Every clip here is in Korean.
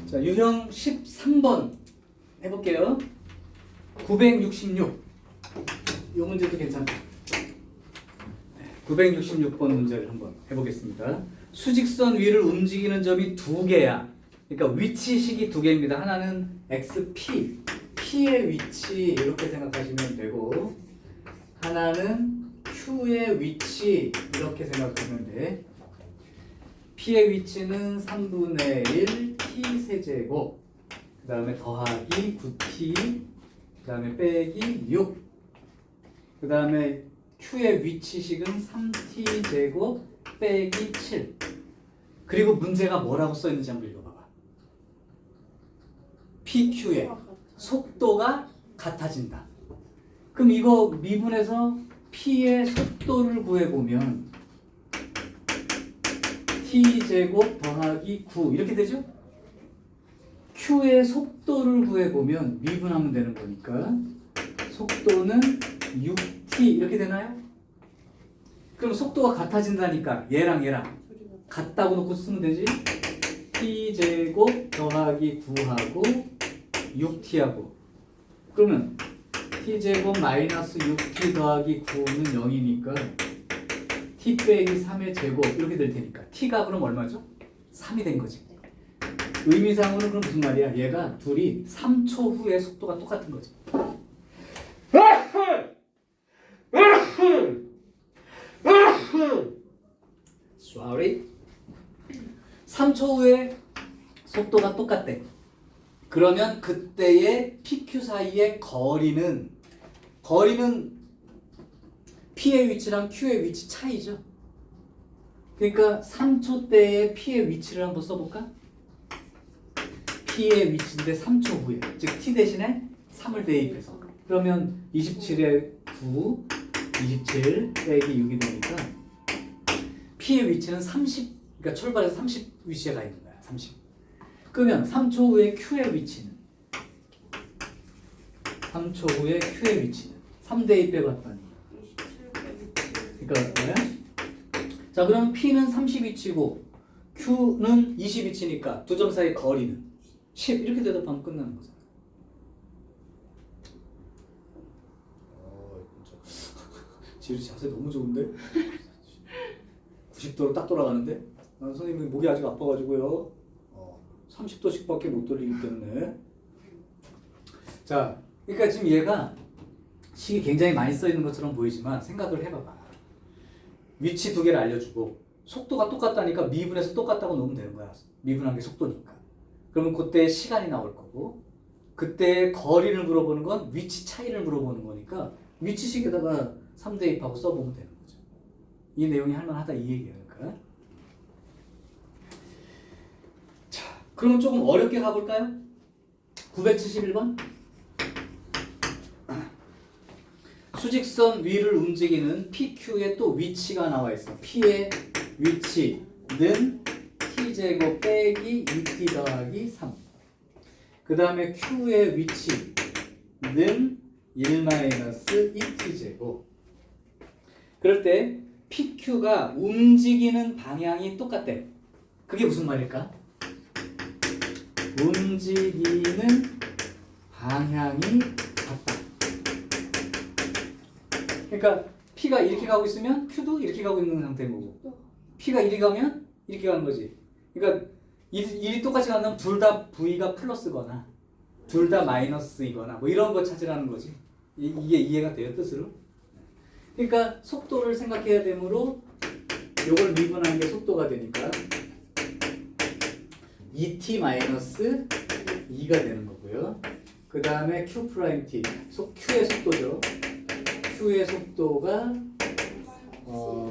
자, 유형 13번 해볼게요. 966. 이 문제도 괜찮다. 966번 문제를 한번 해보겠습니다. 수직선 위를 움직이는 점이 두 개야. 그러니까 위치식이 두 개입니다. 하나는 XP, P의 위치 이렇게 생각하시면 되고, 하나는 Q의 위치 이렇게 생각하면 돼. P의 위치는 3분의 1 T 세제곱, 그 다음에 더하기 9T, 그 다음에 빼기 6, 그 다음에 Q의 위치식은 3T 제곱 빼기 7. 그리고 문제가 뭐라고 써있는지 한번 읽어봐봐. PQ의 속도가 같아진다. 그럼 이거 미분해서 P의 속도를 구해보면 T제곱 더하기 9 이렇게 되죠? Q의 속도를 구해보면 미분하면 되는 거니까 속도는 6T 이렇게 되나요? 그럼 속도가 같아진다니까 얘랑 같다고 놓고 쓰면 되지? T제곱 더하기 9하고 6T하고, 그러면 T제곱 마이너스 6T 더하기 9는 0이니까 T 빼기 3의 제곱 이렇게 될 테니까 T가 그럼 얼마죠? 3이 된 거지. 의미상으로는 그럼 무슨 말이야? 얘가 둘이 3초 후에 속도가 똑같은 거지. Sorry. 3초 후에 속도가 똑같대. 그러면 그때의 PQ 사이의 거리는 P의 위치랑 Q의 위치 차이죠. 그러니까 3초 때의 P의 위치를 한번 써볼까? P의 위치인데 3초 후에, 즉 T 대신에 3을 대입해서, 그러면 27에 9, 27 빼기 6이 되니까 P의 위치는 30, 그러니까 출발해서 30 위치에 가 있는 거야. 30. 그러면 3초 후에 Q의 위치는 3 대입해 봤더니 그러니까 뭐야? 자, 그럼 P는 30위치고 Q는 20위치니까 두 점 사이 거리는 10 이렇게 대답하면 끝나는 거잖아. 지율이 자세 너무 좋은데? 90도로 딱 돌아가는데? 난 선생님이 목이 아직 아파가지고요. 30도씩밖에 못 돌리기 때문에. 자, 그러니까 지금 얘가 식이 굉장히 많이 써 있는 것처럼 보이지만 생각을 해봐봐. 위치 두 개를 알려주고 속도가 똑같다니까 미분해서 똑같다고 놓으면 되는 거야. 미분한 게 속도니까. 그러면 그때 시간이 나올 거고, 그때 거리를 물어보는 건 위치 차이를 물어보는 거니까 위치식에다가 3 대입하고 써보면 되는 거죠. 이 내용이 할만하다 이 얘기예요. 그러니까. 자, 그러면 조금 어렵게 가볼까요? 971번. 수직선 위를 움직이는 PQ의 또 위치가 나와 있어. P의 위치는 T제곱 빼기 2T 더하기 3. 그 다음에 Q의 위치는 1-2T제곱. 그럴 때 PQ가 움직이는 방향이 똑같대. 그게 무슨 말일까? 움직이는 방향이 같다. 그러니까 P가 이렇게 가고 있으면 Q도 이렇게 가고 있는 상태인 거고, P가 이리 가면 이렇게 가는 거지. 그러니까 일이 똑같이 간다면 둘 다 V가 플러스거나 둘 다 마이너스이거나 뭐 이런 거 찾으라는 거지. 이게 이해가 돼요, 뜻으로? 그러니까 속도를 생각해야 되므로 요걸 미분하는 게 속도가 되니까 2t 마이너스 2가 되는 거고요. 그 다음에 q 프라임 t, q의 속도죠. q의 속도가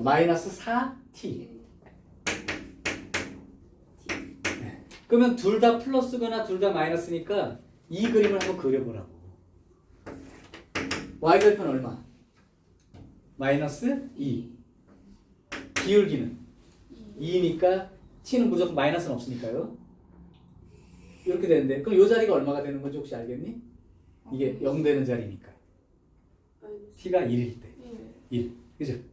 마이너스 4t. 네. 그러면 둘 다 플러스거나 둘 다 마이너스니까 이 그림을 한번 그려보라고. y절편 얼마? 마이너스 2. 기울기는 2니까 t는 무조건 마이너스는 없으니까요. 이렇게 되는데, 그럼 이 자리가 얼마가 되는 건지 혹시 알겠니? 이게 0 되는 자리니까 t가 1일 때 1. 그죠? 1.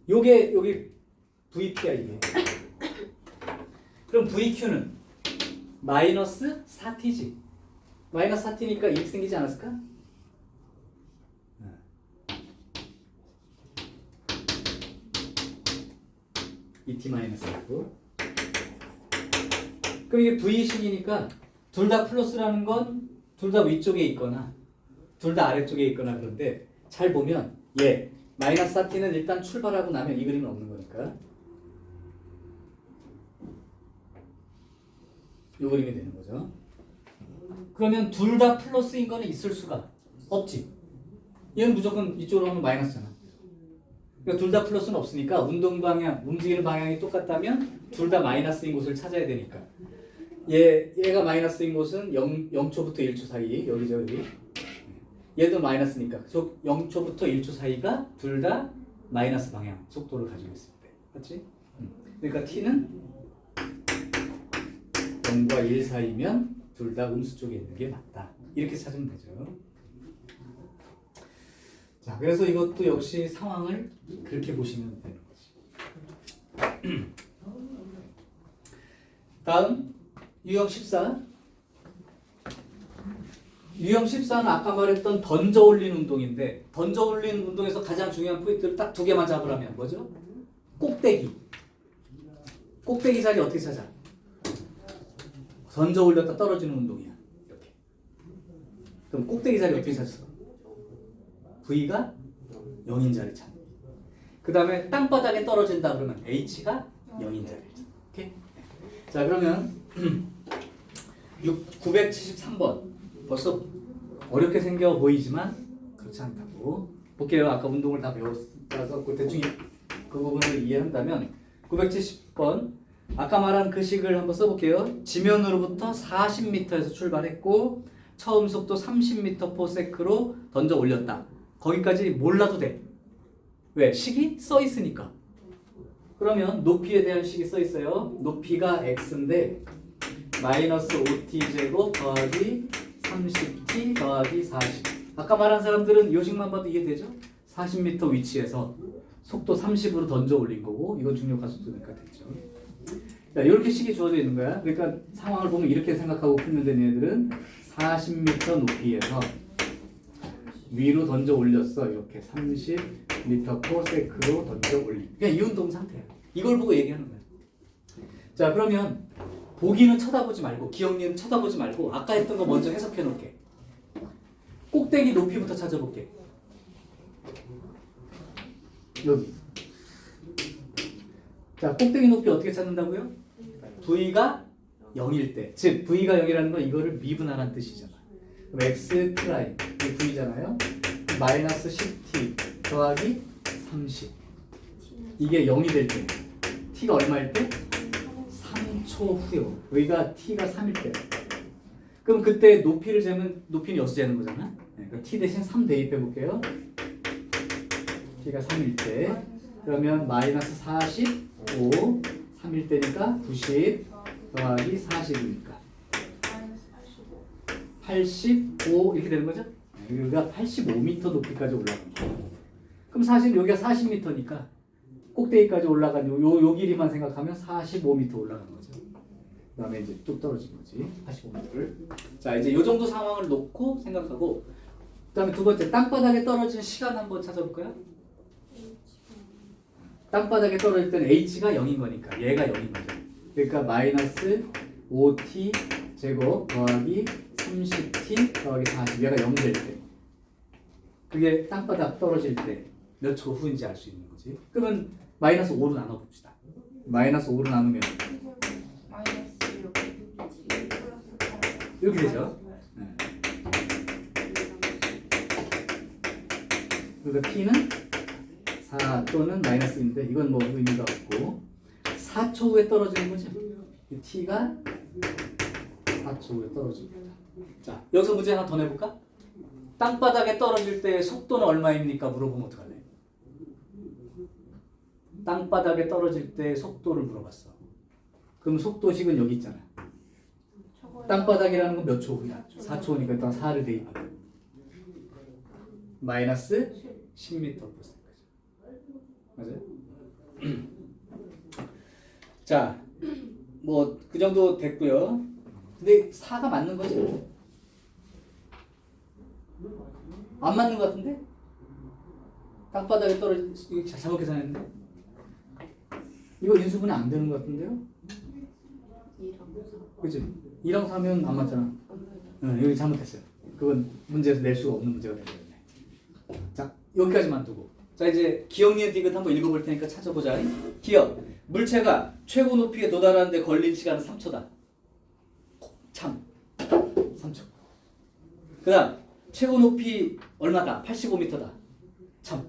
요게 여기 VP야 이게. 그럼 VQ는 마이너스 4t지. 마이너스 4t니까 이렇게 생기지 않았을까? 2t 마이너스 1고. 그럼 이게 V식이니까 둘 다 플러스라는 건 둘 다 위쪽에 있거나 둘 다 아래쪽에 있거나 그런데 잘 보면 마이너스 4t는 일단 출발하고 나면 이 그림은 없는 거니까 이 그림이 되는 거죠. 그러면 둘 다 플러스인 거는 있을 수가 없지. 얘는 무조건 이쪽으로 하면 마이너스잖아. 그러니까 둘 다 플러스는 없으니까 운동 방향, 움직이는 방향이 똑같다면 둘 다 마이너스인 곳을 찾아야 되니까 얘가 마이너스인 곳은 0초부터 1초 사이 여기죠 여기. 얘도 마이너스니까 0초부터 1초 사이가 둘 다 마이너스 방향 속도를 가지고 있을 때 맞지? 그러니까 t는 0과 1 사이면 둘 다 음수 쪽에 있는 게 맞다. 이렇게 찾으면 되죠. 자, 그래서 이것도 역시 상황을 그렇게 보시면 되는 거지. 다음 유형 14. 유형 14는 아까 말했던 던져 올리는 운동인데 던져 올리는 운동에서 가장 중요한 포인트를 딱 두 개만 잡으라면 뭐죠? 꼭대기. 꼭대기 자리 어떻게 찾아? 던져 올렸다 떨어지는 운동이야. 이렇게. 그럼 꼭대기 자리 어떻게 찾았어? V가 0인 자리 찾는. 그 다음에 땅바닥에 떨어진다 그러면 H가 0인 자리 찾는. 오케이? 자 그러면 973번 벌써 어렵게 생겨 보이지만 그렇지 않다고 볼게요. 아까 운동을 다 배웠어서 대충 그 부분을 이해한다면 970번 아까 말한 그 식을 한번 써볼게요. 지면으로부터 40m에서 출발했고 처음 속도 30m/s로 던져 올렸다. 거기까지 몰라도 돼. 왜? 식이 써 있으니까. 그러면 높이에 대한 식이 써 있어요. 높이가 x인데 마이너스 5t 제곱 더하기 30t 더하기 40. 아까 말한 사람들은 이 식만 봐도 이해되죠? 40m 위치에서 속도 30으로 던져 올린 거고 이건 중력가 속도니까 됐죠. 자, 이렇게 식이 주어져 있는 거야. 그러니까 상황을 보면 이렇게 생각하고 풀면 되는 애들은 40m 높이에서 위로 던져 올렸어. 이렇게 30m/s로 던져 올림. 그냥 이 운동 상태야. 이걸 보고 얘기하는 거야. 자, 그러면 보기는 쳐다보지 말고 기억니는 쳐다보지 말고 아까 했던 거 먼저 해석해 놓을게. 꼭대기 높이부터 찾아볼게. 여기. 자, 꼭대기 높이 어떻게 찾는다고요? V가 0일 때. 즉 V가 0이라는 건 이거를 미분하라는 뜻이잖아. 그럼 x 프라임 이 V잖아요. 마이너스 10t 더하기 30. 이게 0이 될 때. t가 얼마일 때? 3초 후요. 여기가 t가 3일 때. 그럼 그때 높이를 재면 높이는 6 재는 거잖아. 그러니까 t 대신 3 대입해 볼게요. t가 3일 때. 그러면 마이너스 45 3일 때니까 90 더하기 40이니까 85 이렇게 되는 거죠? 여기가 85m 높이까지 올라간 거예요. 그럼 사실 여기가 40m니까 꼭대기까지 올라간 요 길이만 생각하면 45m 올라간 거죠. 그 다음에 이제 뚝 떨어진 거지. 85m를. 자, 이제 요 정도 상황을 놓고 생각하고 그 다음에 두 번째 땅바닥에 떨어진 시간 한번 찾아볼까요? 땅바닥에 떨어질 때는 h가 0인 거니까 얘가 0인 거죠. 그러니까 마이너스 5t 제곱 더하기 30t 더하기 40 얘가 0 될 때 그게 땅바닥 떨어질 때 몇 초 후인지 알 수 있는 거지. 그러면 마이너스 5로 나눠봅시다. 마이너스 5로 나누면 이렇게 되죠. 네. 그러니까 t는 4 또는 마이너스인데 이건 뭐 의미가 없고 4초 후에 떨어지는 거죠. t가 4초 후에 떨어집니다. 자, 여기서 문제 하나 더 내볼까? 땅바닥에 떨어질 때 속도는 얼마입니까? 물어보면 어떡할래? 땅바닥에 떨어질 때 속도를 물어봤어. 그럼 속도식은 여기 있잖아. 땅바닥이라는 건 몇 초 후야? 4초 후니까 일단 4를 대입하고 마이너스 10m/s. 맞아요? 자, 뭐 그 정도 됐고요. 근데 4가 맞는 거지? 안 맞는 거 같은데? 땅바닥에 떨어진 이거 잘못 계산했는데? 이거 인수분해 안 되는 거 같은데요? 그치? 2랑 4면 안 맞잖아. 응, 여기 잘못했어요. 그건 문제에서 낼 수가 없는 문제가 되거든요. 자, 여기까지만 두고. 자, 이제 기억 니은 디귿 한번 읽어볼 테니까 찾아보자. 기억. 물체가 최고 높이에 도달하는데 걸린 시간은 3초다. 참. 3초. 그 다음, 최고 높이 얼마다? 85m다. 참.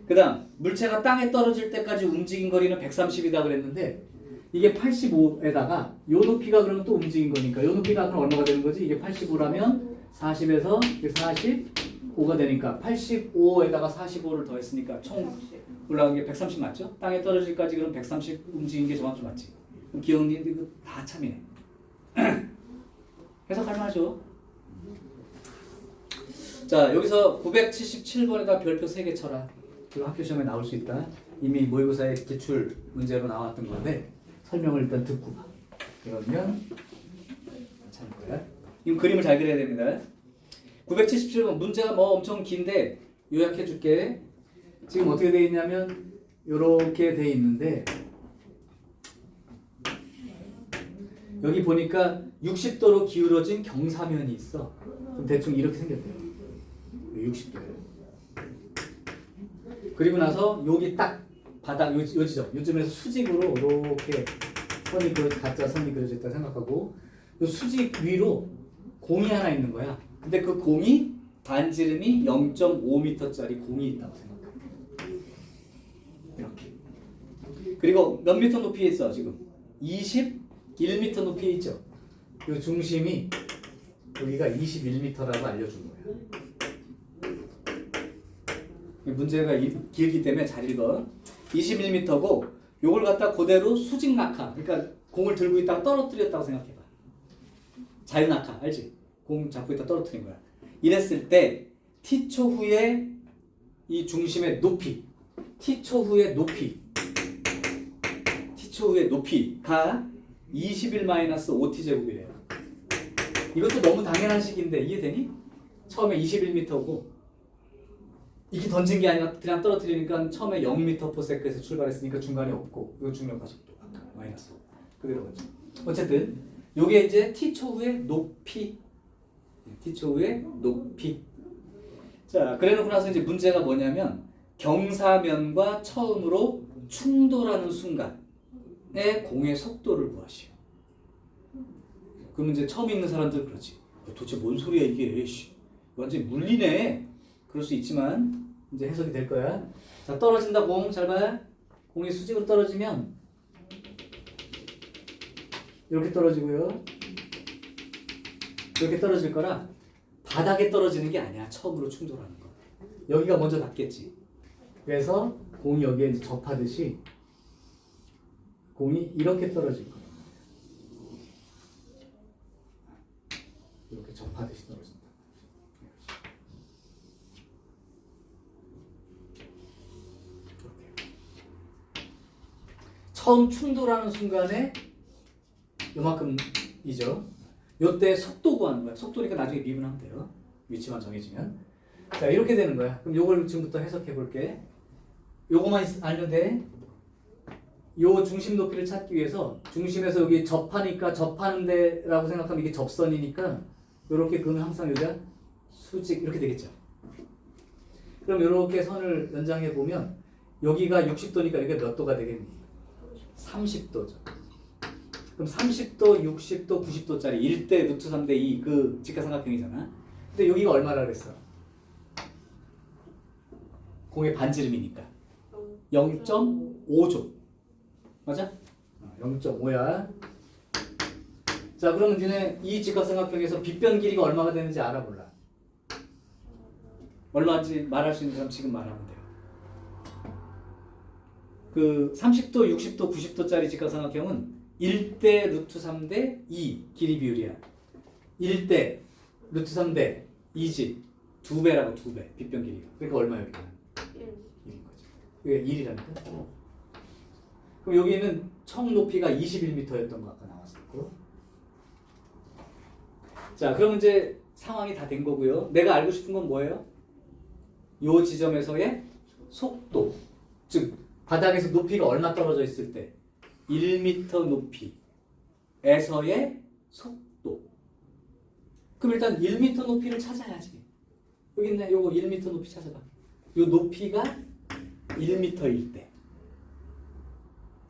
그 다음, 물체가 땅에 떨어질 때까지 움직인 거리는 130이다 그랬는데, 이게 85에다가 요 높이가 그러면 또 움직인 거니까 요 높이가 그럼 얼마가 되는 거지? 이게 85라면 40에서 45가 되니까 85에다가 45를 더했으니까 총 올라간 게 130 맞죠? 땅에 떨어질까지 그럼 130 움직인 게 정확히 맞지? 그럼 기억니 이거 다 참이네. 해석할 만하죠? 자, 여기서 977번에다 별표 3개 쳐라. 이거 학교 시험에 나올 수 있다. 이미 모의고사에 기출 문제로 나왔던 건데 설명을 일단 듣고 봐. 그러면 괜찮을 거야. 이 그림을 잘 그려야 됩니다. 977번 문제가 뭐 엄청 긴데 요약해 줄게. 지금 어떻게 돼 있냐면 요렇게 돼 있는데 여기 보니까 60도로 기울어진 경사면이 있어. 그럼 대충 이렇게 생겼대요. 60도예요. 그리고 나서 여기 딱 바닥 요 지점 요즘에서 수직으로 이렇게 선이 가짜 선이 그려져 있다 생각하고 요 수직 위로 공이 하나 있는 거야. 근데 그 공이 반지름이 0.5m짜리 공이 있다고 생각해. 이렇게. 그리고 몇 미터 높이에 있어 지금? 21m 높이에 있죠. 요 중심이 여기가 21m라고 알려준 거야. 문제가 길기 때문에 잘 읽어. 21m고 요걸 갖다 그대로 수직 낙하, 그러니까 공을 들고 있다가 떨어뜨렸다고 생각해봐. 자유 낙하, 알지? 공 잡고 있다 떨어뜨린 거야. 이랬을 때 t초 후에 이 중심의 높이, t초 후의 높이가 21-5t제곱이래요. 이것도 너무 당연한 식인데 이해되니? 처음에 21m고 이게 던진 게 아니라 그냥 떨어뜨리니까 처음에 0m/s에서 출발했으니까 중간에 없고 이거 중력과 속도 아까 마이너스 그대로 가죠. 어쨌든 요게 이제 t초 후의 높이. 자, 그래놓고 나서 이제 문제가 뭐냐면 경사면과 처음으로 충돌하는 순간에 공의 속도를 구하시오. 그 문제 처음 읽는 사람들 그렇지. 도대체 뭔 소리야 이게? 완전 물리네. 그럴 수 있지만 이제 해석이 될 거야. 자, 떨어진다 공. 잘 봐. 공이 수직으로 떨어지면 이렇게 떨어지고요. 이렇게 떨어질 거라 바닥에 떨어지는 게 아니야. 처음으로 충돌하는 거. 여기가 먼저 닿겠지. 그래서 공이 여기에 이제 접하듯이 공이 이렇게 떨어질 거야. 이렇게 접하듯이 떨어진다. 처음 충돌하는 순간에 요만큼이죠. 요때 속도 구하는 거야. 속도니까 나중에 미분하면 돼요. 위치만 정해지면. 자, 이렇게 되는 거야. 그럼 요걸 지금부터 해석해 볼게. 요거만 알면 돼. 요 중심 높이를 찾기 위해서 중심에서 여기 접하니까 접하는 데라고 생각하면 이게 접선이니까 요렇게 그러면 항상 여기가 수직 이렇게 되겠죠. 그럼 요렇게 선을 연장해 보면 여기가 60도니까 여기가 몇 도가 되겠니? 30도죠. 그럼 30도, 60도, 90도짜리 1대 루트 3대 2 그 직각삼각형이잖아. 근데 여기가 얼마라 그랬어? 공의 반지름이니까 0.5조. 맞아? 0.5야. 자, 그러면 니네 이 직각삼각형에서 빗변 길이가 얼마가 되는지 알아 몰라? 얼마인지 말할 수 있는 사람 지금 말하면 돼요. 그 30도, 60도, 90도짜리 직각삼각형은 1대 루트 3대 2 길이 비율이야. 1대 루트 3대 2지. 2배라고 2배 빗변 길이가. 그러니까 얼마야 여기가? 1인 거지. 이게 1이라니까. 그럼 여기는 청 높이가 21m였던 거 아까 나왔었고 자, 그럼 이제 상황이 다 된 거고요. 내가 알고 싶은 건 뭐예요? 요 지점에서의 속도. 즉 바닥에서 높이가 얼마 떨어져 있을 때 1m 높이에서의 속도. 그럼 일단 1m 높이를 찾아야지. 여기 있네. 요거 1m 높이 찾아봐. 요 높이가 1m일 때.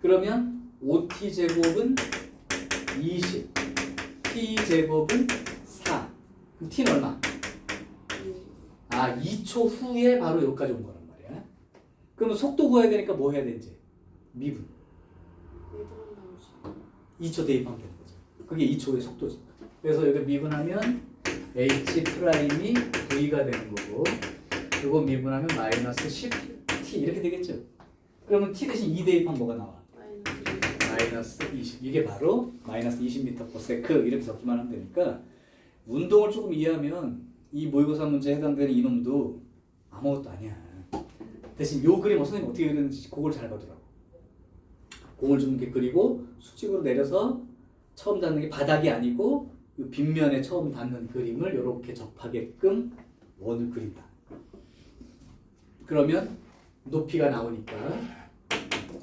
그러면 5t 제곱은 20, t 제곱은 4. 그럼 t는 얼마? 2초 후에 바로 여기까지 온 거란 말이야. 그러면 속도 구해야 되니까 뭐 해야 되는지? 미분. 2초 대입하면 되는 거죠. 그게 2초의 속도지. 그래서 여기 미분하면 h 프라임이 v가 되는 거고, 이거 미분하면 마이너스 10t 이렇게 되겠죠. 그러면 t 대신 2 대입하면 뭐가 나와? 마이너스 20. 이게 바로 마이너스 20m/s 이렇게 적기만 하면 되니까 운동을 조금 이해하면 이 모의고사 문제에 해당되는 이놈도 아무것도 아니야. 대신 요 그림 선생님 어떻게 그리는지 그걸 잘 봐두라고. 공을 좀 이렇게 그리고 수직으로 내려서 처음 닿는 게 바닥이 아니고 이 빗면에 처음 닿는 그림을 이렇게 접하게끔 원을 그린다. 그러면 높이가 나오니까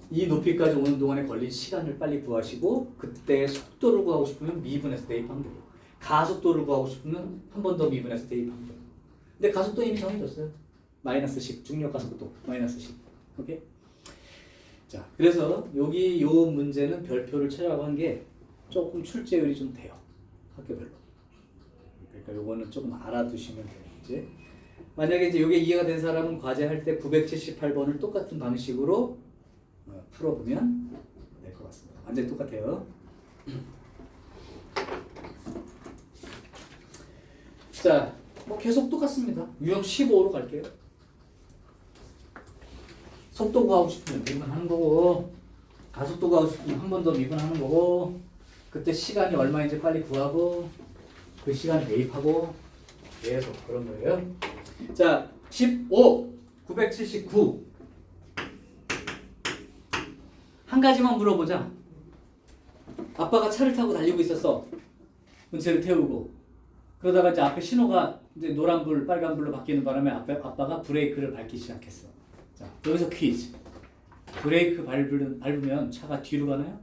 이 높이까지 오는 동안에 걸린 시간을 빨리 구하시고, 그때 속도를 구하고 싶으면 미분해서 대입하면 되고, 가속도를 구하고 싶으면 한 번 더 미분해서 대입하면 되고. 근데 가속도 이미 정해졌어요. 마이너스 10, 중력 가속도 마이너스 10. 오케이? 자, 그래서 여기 요 문제는 별표를 쳐라고 한 게 조금 출제율이 좀 돼요. 학교별로. 그러니까 요거는 조금 알아두시면 돼요. 이제 만약에 이제 요게 이해가 된 사람은 과제할 때 978번을 똑같은 방식으로 풀어보면 될 것 같습니다. 완전히 똑같아요. 자, 뭐 계속 똑같습니다. 유형 15로 갈게요. 속도 구하고 싶으면 미분하는 거고, 가속도 구하고 싶으면 한 번 더 미분하는 거고, 그때 시간이 얼마인지 빨리 구하고, 그 시간 대입하고, 계속 그런 거예요. 자, 15, 979. 한 가지만 물어보자. 아빠가 차를 타고 달리고 있었어. 은채를 태우고. 그러다가 이제 앞에 신호가 이제 노란불, 빨간불로 바뀌는 바람에 아빠가 브레이크를 밟기 시작했어. 자, 여기서 퀴즈. 브레이크 밟으면 차가 뒤로 가나요?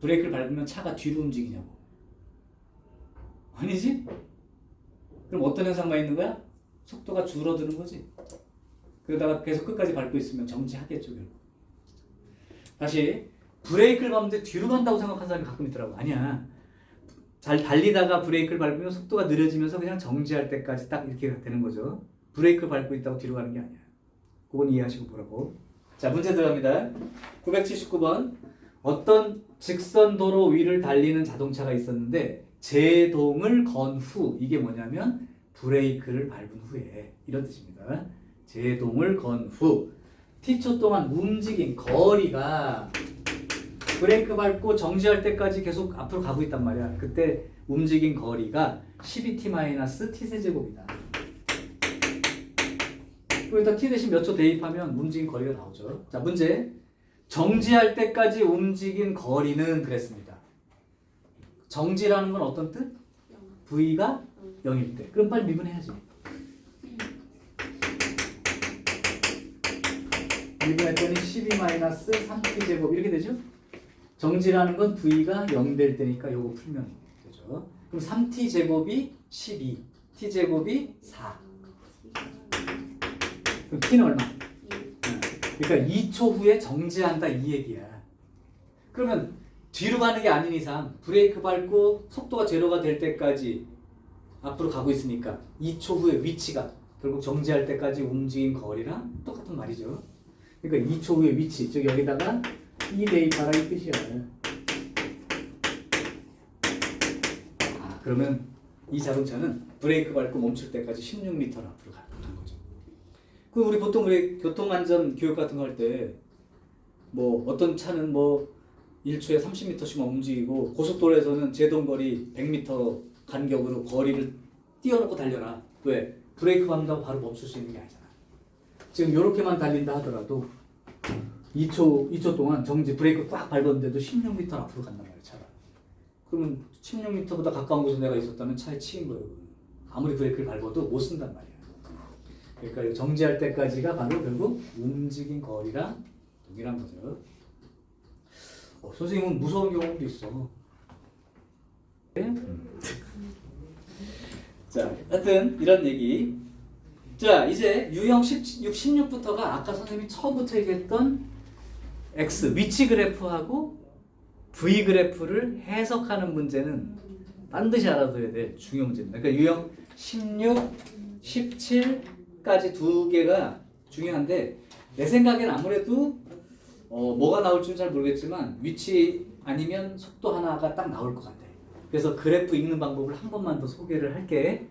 브레이크를 밟으면 차가 뒤로 움직이냐고. 아니지? 그럼 어떤 현상만 있는 거야? 속도가 줄어드는 거지. 그러다가 계속 끝까지 밟고 있으면 정지하겠죠, 결국. 다시 브레이크를 밟는데 뒤로 간다고 생각하는 사람이 가끔 있더라고. 아니야. 잘 달리다가 브레이크를 밟으면 속도가 느려지면서 그냥 정지할 때까지 딱 이렇게 되는 거죠. 브레이크 밟고 있다고 뒤로 가는 게 아니야. 그건 이해하시고 보라고. 자, 문제 들어갑니다. 979번. 어떤 직선 도로 위를 달리는 자동차가 있었는데 제동을 건 후, 이게 뭐냐면 브레이크를 밟은 후에, 이런 뜻입니다. 제동을 건 후 t초 동안 움직인 거리가 브레이크 밟고 정지할 때까지 계속 앞으로 가고 있단 말이야. 그때 움직인 거리가 12t-t세제곱이다. 그러니까 t 대신 몇 초 대입하면 움직인 거리가 나오죠. 자, 문제. 정지할 때까지 움직인 거리는 그랬습니다. 정지라는 건 어떤 뜻? v가 0일 때. 그럼 빨리 미분해야지. 미분했더니 12-3t 제곱 이렇게 되죠? 정지라는 건 v가 0 될 때니까 요거 풀면 되죠. 그럼 3t 제곱이 12, t 제곱이 4. 그럼 t는 얼마? 그러니까 2초 후에 정지한다 이 얘기야. 그러면 뒤로 가는 게 아닌 이상 브레이크 밟고 속도가 제로가 될 때까지 앞으로 가고 있으니까 2초 후에 위치가 결국 정지할 때까지 움직인 거리랑 똑같은 말이죠. 그러니까 2초 후의 위치, 즉 여기다가 2 대입하라 이 뜻이야. 그러면 이 자동차는 브레이크 밟고 멈출 때까지 16m 앞으로 가는 거죠. 그 우리 보통 우리 교통안전 교육 같은 거 할 때 뭐 어떤 차는 뭐 1초에 30m씩만 움직이고 고속도로에서는 제동거리 100m 간격으로 거리를 띄워놓고 달려라. 왜? 브레이크 밟는다고 바로 멈출 수 있는 게 아니잖아. 지금 이렇게만 달린다 하더라도 2초 동안 정지 브레이크 꽉 밟았는데도 16m 앞으로 간단 말이야, 차가. 그러면 16m보다 가까운 곳에 내가 있었다면 차에 치인 거예요. 아무리 브레이크를 밟아도 못 쓴단 말이에요. 그러니까 정지할 때까지가 바로 결국 움직인 거리랑 동일한 거죠. 선생님은 무서운 경험도 있어. 자, 하여튼 이런 얘기. 자, 이제 유형 16부터가 아까 선생님이 처음부터 얘기했던 X 위치 그래프하고 V 그래프를 해석하는 문제는 반드시 알아둬야 될 중요 문제입니다. 그러니까 유형 16, 17까지 두 개가 중요한데 내 생각엔 아무래도 뭐가 나올지는 잘 모르겠지만 위치 아니면 속도 하나가 딱 나올 것 같아. 그래서 그래프 읽는 방법을 한 번만 더 소개를 할게.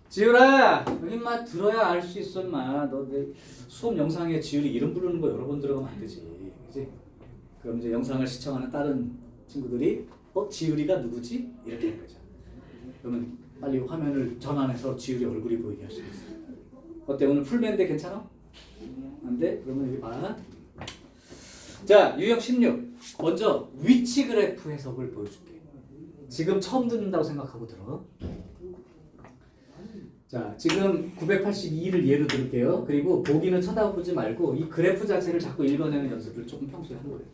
지율아, 여기 마 들어야 알 수 있어, 마. 너 내 수업 영상에 지율이 이름 부르는 거 여러 번 들어가면 안 되지, 그지? 그럼 이제 영상을 시청하는 다른 친구들이 지율이가 누구지? 이렇게 할 거죠. 그러면 빨리 화면을 전환해서 지율이 얼굴이 보이게 할 수 있어. 어때? 오늘 풀밴드 괜찮아? 안 돼? 그러면 여기 봐. 자, 유형 16. 먼저 위치 그래프 해석을 보여줄게. 지금 처음 듣는다고 생각하고 들어. 자, 지금 982를 예로 들을게요. 그리고 보기는 쳐다보지 말고 이 그래프 자체를 자꾸 읽어내는 연습을 조금 평소에 하는 거예요.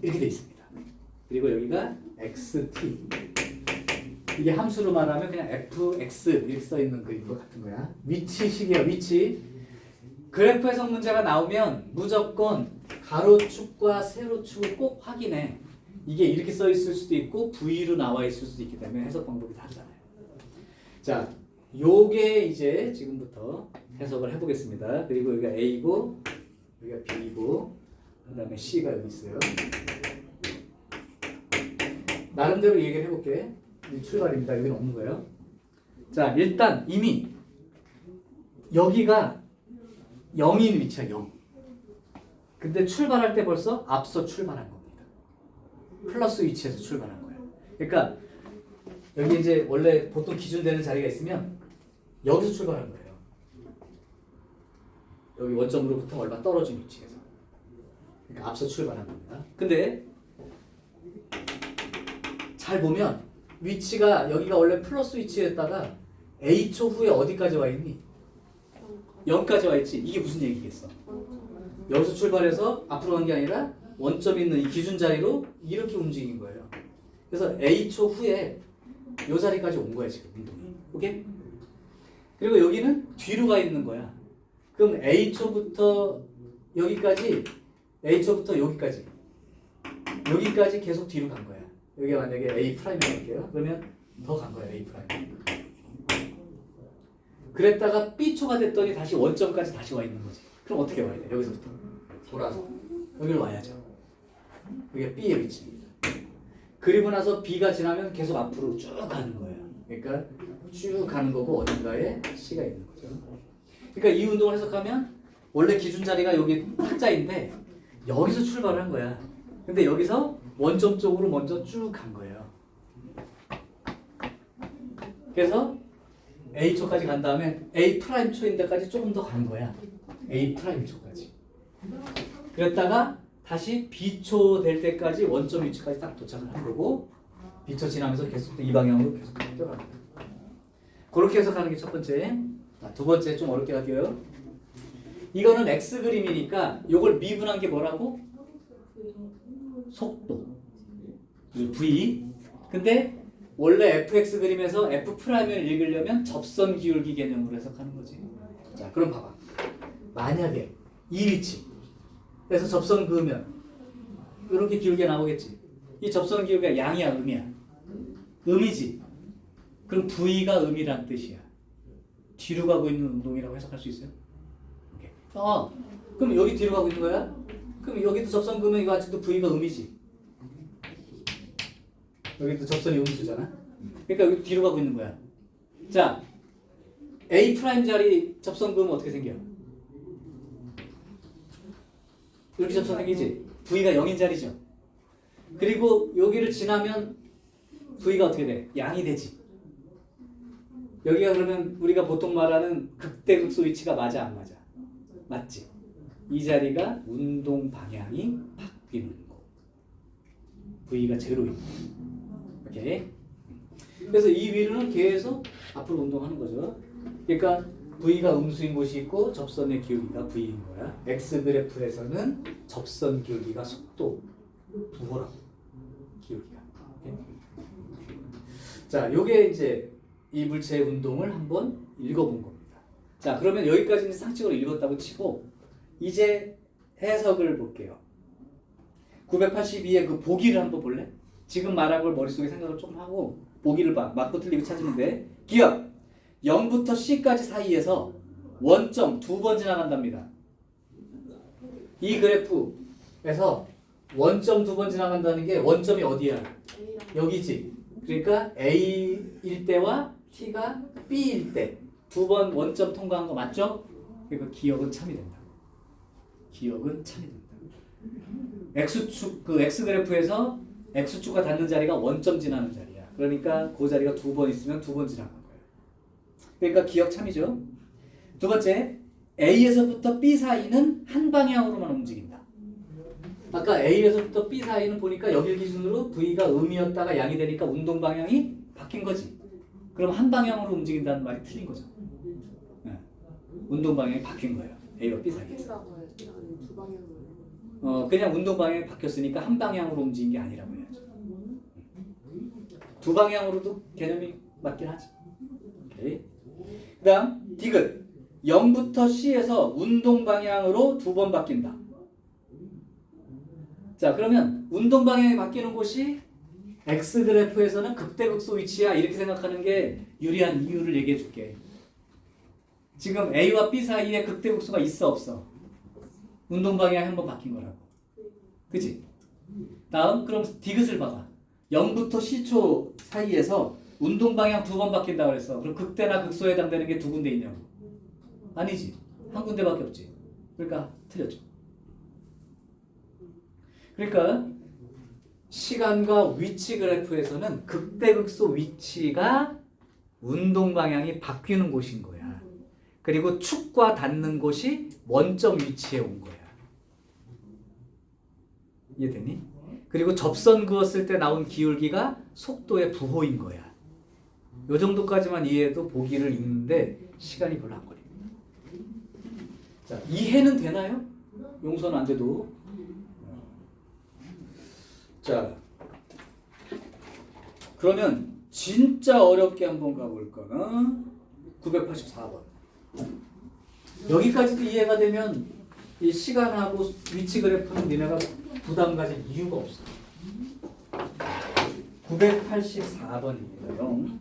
이렇게 돼 있습니다. 그리고 여기가 xt. 이게 함수로 말하면 그냥 fx 이렇게 써 있는 그림과 같은 거야. 위치식이야, 위치. 그래프 해석 문제가 나오면 무조건 가로축과 세로축을 꼭 확인해. 이게 이렇게 써 있을 수도 있고 V로 나와 있을 수도 있기 때문에 해석 방법이 다르잖아요. 자, 요게 이제 지금부터 해석을 해보겠습니다. 그리고 여기가 A고 여기가 B고 그 다음에 C가 여기 있어요. 나름대로 얘기를 해볼게. 출발입니다. 여기는 없는 거예요. 자, 일단 이미 여기가 0인 위치야, 0. 근데 출발할 때 벌써 앞서 출발한 겁니다. 플러스 위치에서 출발한 거예요. 그러니까 여기 이제 원래 보통 기준되는 자리가 있으면 여기서 출발한 거예요. 여기 원점으로부터 얼마 떨어진 위치에서. 그러니까 앞서 출발한 겁니다. 근데 잘 보면 위치가 여기가 원래 플러스 위치였다가 A초 후에 어디까지 와 있니? 0까지 와 있지. 이게 무슨 얘기겠어? 여기서 출발해서 앞으로 간 게 아니라 원점 있는 이 기준 자리로 이렇게 움직인 거예요. 그래서 A초 후에 이 자리까지 온 거야 지금 운동이. 오케이? 그리고 여기는 뒤로 가 있는 거야. 그럼 A초부터 여기까지, A초부터 여기까지, 여기까지 계속 뒤로 간 거야. 여기가 만약에 A 프라임이라고 할게요. 그러면 더 간 거야, A 프라임. 그랬다가 B초가 됐더니 다시 원점까지 다시 와 있는 거지. 그럼 어떻게 와야 돼? 여기서부터 돌아서 여기로 와야죠. 여기가 B의 위치입니다. 그리고 나서 B가 지나면 계속 앞으로 쭉 가는 거예요. 그러니까 쭉 가는 거고 어딘가에 C가 있는 거죠. 그러니까 이 운동을 해석하면 원래 기준 자리가 여기 탁자인데 여기서 출발을 한 거야. 근데 여기서 원점 쪽으로 먼저 쭉 간 거예요. 그래서 A초까지 간 다음에 A 프라임 초인데까지 조금 더 간 거야. A 프라임 초까지. 그랬다가 다시 B초 될 때까지 원점 위치까지 딱 도착을 한 거고 B초 지나면서 계속 이 방향으로 계속 뛰어가는 거예요. 그렇게 해석하는 게 첫 번째. 두 번째 좀 어렵게 할게요. 이거는 X 그림이니까 이걸 미분한 게 뭐라고? 속도. V. 근데 원래 fx 그림에서 f'을 읽으려면 접선 기울기 개념으로 해석하는 거지. 자, 그럼 봐봐. 만약에 이 위치 그래서 접선 그으면 이렇게 기울기가 나오겠지. 이 접선 기울기가 양이야, 음이야? 음이지. 그럼 V가 음이란 뜻이야. 뒤로 가고 있는 운동이라고 해석할 수 있어요? 오케이. 그럼 여기 뒤로 가고 있는 거야? 그럼 여기도 접선 그으면 이거 아직도 V가 음이지. 여기도 접선이 음수잖아. 그러니까 여기 뒤로 가고 있는 거야. 자, A 프라임 자리 접선 그으면 어떻게 생겨? 이렇게 접선 생기지. V가 0인 자리죠. 그리고 여기를 지나면 V가 어떻게 돼? 양이 되지. 여기가 그러면 우리가 보통 말하는 극대극소 위치가 맞아, 안 맞아? 맞지. 이 자리가 운동 방향이 바뀌는 거. V가 제로입니다. 오케이. 그래서 이 위로는 계속 앞으로 운동하는 거죠. 그러니까 V가 음수인 곳이 있고 접선의 기울기가 V인 거야. X 그래프에서는 접선 기울기가 속도 부호라고. 기울기가. 오케이? 자, 요게 이제 이 물체의 운동을 한번 읽어본 겁니다. 자, 그러면 여기까지는 상식으로 읽었다고 치고 이제 해석을 볼게요. 982의 그 보기를 한번 볼래? 지금 말한 걸 머릿속에 생각을 좀 하고 보기를 봐. 맞고 틀리고 찾으면 돼. 기억! 0부터 C까지 사이에서 원점 두 번 지나간답니다. 이 그래프에서 원점 두 번 지나간다는 게 원점이 어디야? 여기지. 그러니까 A일 때와 T가 B일 때 두 번 원점 통과한 거 맞죠? 그러니까 기억은 참이 된다. 기억은 참이 된다. X축, 그 X 그래프에서 X축과 닿는 자리가 원점 지나는 자리야. 그러니까 그 자리가 두 번 있으면 두 번 지나간 거예요. 그러니까 기억 참이죠. 두 번째, A에서부터 B 사이는 한 방향으로만 움직인다. 아까 A에서부터 B 사이는 보니까 여길 기준으로 V가 음이었다가 양이 되니까 운동 방향이 바뀐 거지. 그럼 한 방향으로 움직인다는 말이 틀린 거죠. 네. 운동 방향이 바뀐 거예요. A와 B 사이에서. 두 방향으로. 그냥 운동 방향이 바뀌었으니까 한 방향으로 움직인 게 아니라고 해야죠. 두 방향으로도 개념이 맞긴 하지. 오케이. 그다음 디귿 0부터 C에서 운동 방향으로 두 번 바뀐다. 자, 그러면 운동 방향이 바뀌는 곳이 X 그래프에서는 극대극소 위치야 이렇게 생각하는 게 유리한 이유를 얘기해 줄게. 지금 A와 B 사이에 극대극소가 있어 없어? 운동 방향이 한번 바뀐 거라고. 그치? 다음 그럼 디귿을 봐봐. 0부터 C초 사이에서 운동 방향 두 번 바뀐다고 그랬어. 그럼 극대나 극소에 해당되는 게 두 군데 있냐고? 아니지. 한 군데밖에 없지. 그러니까 틀렸죠. 그러니까 시간과 위치 그래프에서는 극대극소 위치가 운동 방향이 바뀌는 곳인 거야. 그리고 축과 닿는 곳이 원점 위치에 온 거야. 이해되니? 그리고 접선 그었을 때 나온 기울기가 속도의 부호인 거야. 요 정도까지만 이해해도 보기를 읽는데 시간이 별로 안 걸립니다. 자, 이해는 되나요? 용서는 안 돼도. 자, 그러면 진짜 어렵게 한번 가볼까? 984번. 여기까지도 이해가 되면 이 시간하고 위치 그래프는 니네가 부담 가질 이유가 없어. 984번입니다.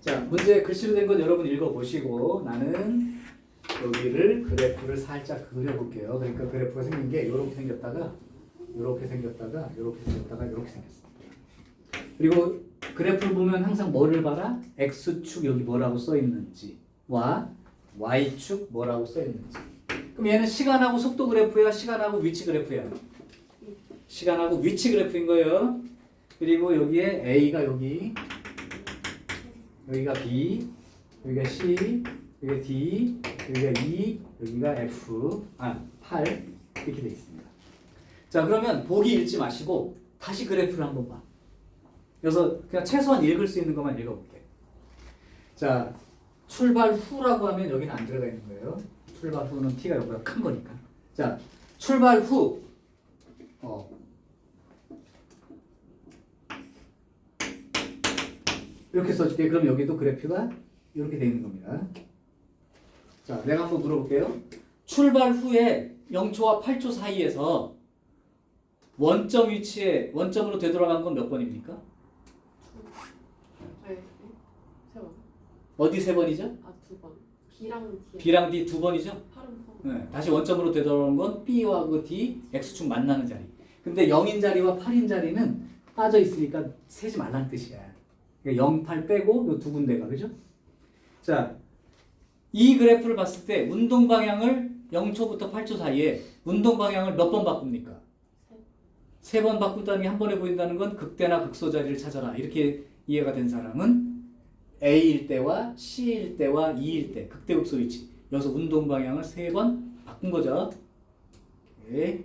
자, 문제 글씨로 된 건 여러분 읽어보시고 나는 여기를 그래프를 살짝 그려볼게요. 그러니까 그래프가 생긴 게 이렇게 생겼다가 이렇게 생겼다가 이렇게 생겼다가 이렇게 생겼어. 그리고 그래프를 보면 항상 뭐를 봐라? X축 여기 뭐라고 써 있는지와 Y축 뭐라고 써 있는지. 그럼 얘는 시간하고 속도 그래프야? 시간하고 위치 그래프야? 시간하고 위치 그래프인 거예요. 그리고 여기에 A가 여기, 여기가 B, 여기가 C, 여기가 D, 여기가 E, 여기가 F, 8 이렇게 돼 있습니다. 자, 그러면 보기 읽지 마시고 다시 그래프를 한번 봐. 그래서 그냥 최소한 읽을 수 있는 것만 읽어볼게. 자, 출발 후라고 하면 여기는 안 들어가 있는 거예요. 출발 후는 T가 여기보다 큰 거니까. 자, 출발 후 이렇게 써줄게. 그럼 여기도 그래프가 이렇게 돼 있는 겁니다. 자, 내가 한번 물어볼게요. 출발 후에 0초와 8초 사이에서 원점 위치에 원점으로 되돌아간 건 몇 번입니까? 네, 세 번. 어디 세 번이죠? 두 번. B랑 D. B랑 D 두 번이죠? 8은 네, 다시 원점으로 되돌아오는 건 B와 그 D, X축 만나는 자리. 근데 0인 자리와 8인 자리는 빠져 있으니까 세지 말라는 뜻이야. 그러니까 0, 8 빼고 이 두 군데가, 그죠? 자, 이 그래프를 봤을 때 운동 방향을 0초부터 8초 사이에 운동 방향을 몇 번 바꿉니까? 세 번 바꾼다는 게 한 번에 보인다는 건 극대나 극소 자리를 찾아라. 이렇게 이해가 된 사람은 A일 때와 C일 때와 E일 때 극대 극소 위치. 여기서 운동 방향을 세 번 바꾼 거죠. 오케이.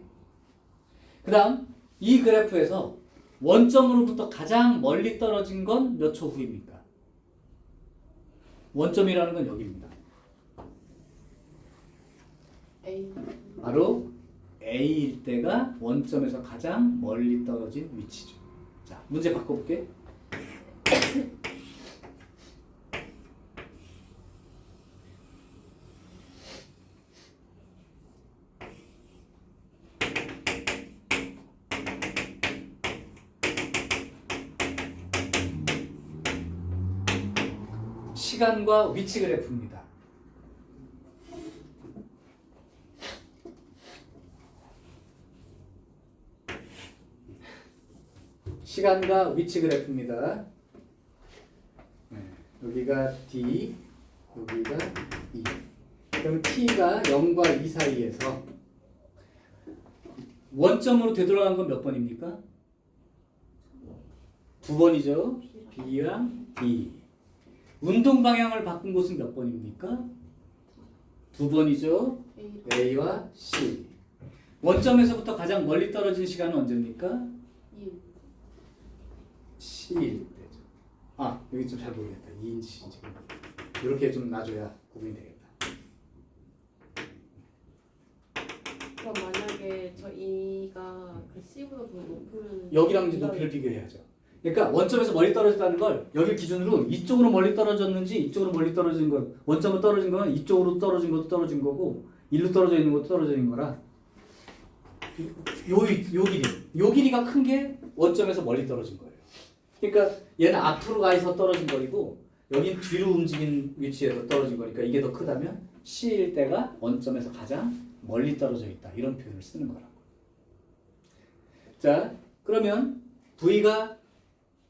그 다음 이 그래프에서 원점으로부터 가장 멀리 떨어진 건 몇 초 후입니까? 원점이라는 건 여기입니다. A. 바로 A일 때가 원점에서 가장 멀리 떨어진 위치죠. 자, 문제 바꿔볼게. 시간과 위치 그래프입니다. 시간과 위치 그래프입니다. 네, 여기가 D, 여기가 E. 그럼 T가 0과 2 사이에서 원점으로 되돌아간 건 몇 번입니까? 2번이죠. B랑 D. 운동 방향을 바꾼 곳은 몇 번입니까? 2번이죠. A와 C. 원점에서부터 가장 멀리 떨어진 시간은 언제입니까? 2일 때죠. 아, 여기 좀 잘 보이겠다. 2인치인지. 이렇게 좀 놔줘야 구분이 되겠다. 그럼 만약에 저 E가 그 C보다 더 높으면 여기랑 이제 높이를 비교해야죠. 그러니까 원점에서 멀리 떨어졌다는 걸 여기 기준으로 이쪽으로 멀리 떨어졌는지 이쪽으로 멀리 떨어진 거, 원점으로 떨어진 거는 이쪽으로 떨어진 것도 떨어진 거고 일로 떨어져 있는 것도 떨어져 있는 거라 요 길이가 큰 게 원점에서 멀리 떨어진 거예요. 그러니까 얘는 앞으로 가 있어 떨어진 거이고 여긴 뒤로 움직인 위치에서 떨어진 거니까 이게 더 크다면 C일 때가 원점에서 가장 멀리 떨어져 있다. 이런 표현을 쓰는 거라고. 자, 그러면 V가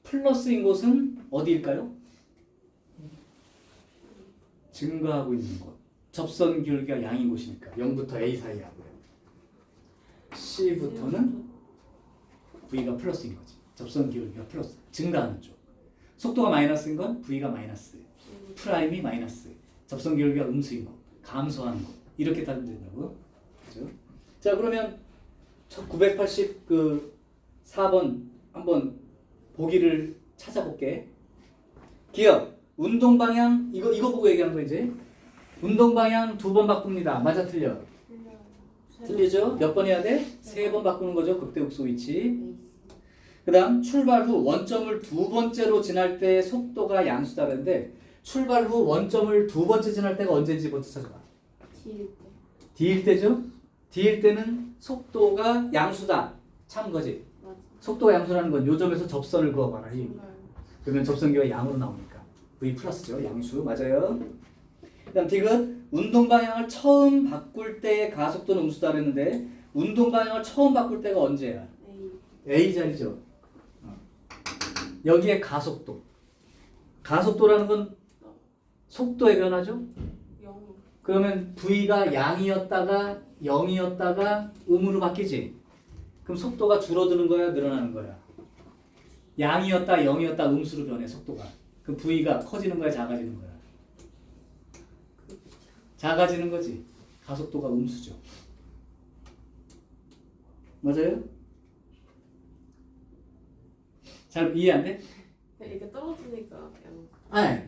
플러스인 곳은 어디일까요? 증가하고 있는 곳. 접선 기울기가 양인 곳이니까 0부터 A 사이 하고요. C부터는 V가 플러스인 거지. 접선 기울기가 플러스. 증가하는 쪽. 속도가 마이너스인 건 V가 마이너스. 프라임이 마이너스. 접선 기울기가 음수인 거. 감소하는 거. 이렇게 따르면 된다고. 그죠? 자, 그러면 984번 한번 보기를 찾아볼게. 기억. 운동 방향 이거 보고 얘기한 거 이제. 운동 방향 2번 바꿉니다. 맞아 틀려? 틀리죠? 몇 번 해야 돼? 3번 바꾸는 거죠. 극대극소 위치. 그 다음 출발 후 원점을 2번째로 지날 때 속도가 양수다는데 출발 후 원점을 2번째 지날 때가 언제인지부터 찾아봐. D일 때. D일 때죠? D일 때는 속도가 양수다. 참 거지. 맞아. 속도가 양수라는 건 요 점에서 접선을 그어봐라. 증가요. 그러면 접선기가 양으로 나오니까 V 플러스죠. 양수 맞아요. 그다음 디귿 운동 방향을 처음 바꿀 때의 가속도는 음수다 그랬는데 운동 방향을 처음 바꿀 때가 언제야? A 자리죠. 여기에 가속도. 가속도라는 건 속도의 변화죠. 0. 그러면 V가 양이었다가 0이었다가 음으로 바뀌지. 그럼 속도가 줄어드는 거야, 늘어나는 거야? 양이었다, 0이었다 음수로 변해 속도가. 그럼 V가 커지는 거야, 작아지는 거야? 작아지는 거지. 가속도가 음수죠. 맞아요? 잘 이해 안 돼? 이렇게 떨어지니까 그냥 아니.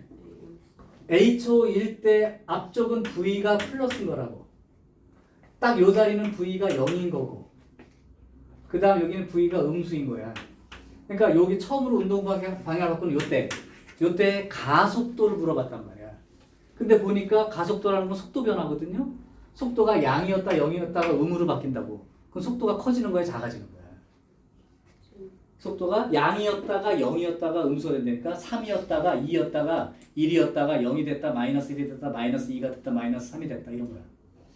H초일 때 앞쪽은 V가 플러스인 거라고. 딱 요 자리는 V가 0인 거고. 그 다음 여기는 V가 음수인 거야. 그러니까 여기 처음으로 운동 방향을 바꾸는 요때 가속도를 물어봤단 말이야. 근데 보니까 가속도라는 건 속도 변화거든요. 속도가 양이었다 0이었다가 음으로 바뀐다고. 그럼 속도가 커지는 거야, 작아지는 거야. 속도가 양이었다가 0이었다가 음수가 된다니까 3이었다가 2였다가 1이었다가 0이 됐다 마이너스 1이 됐다 마이너스 2가 됐다 마이너스 3이 됐다 이런 거야.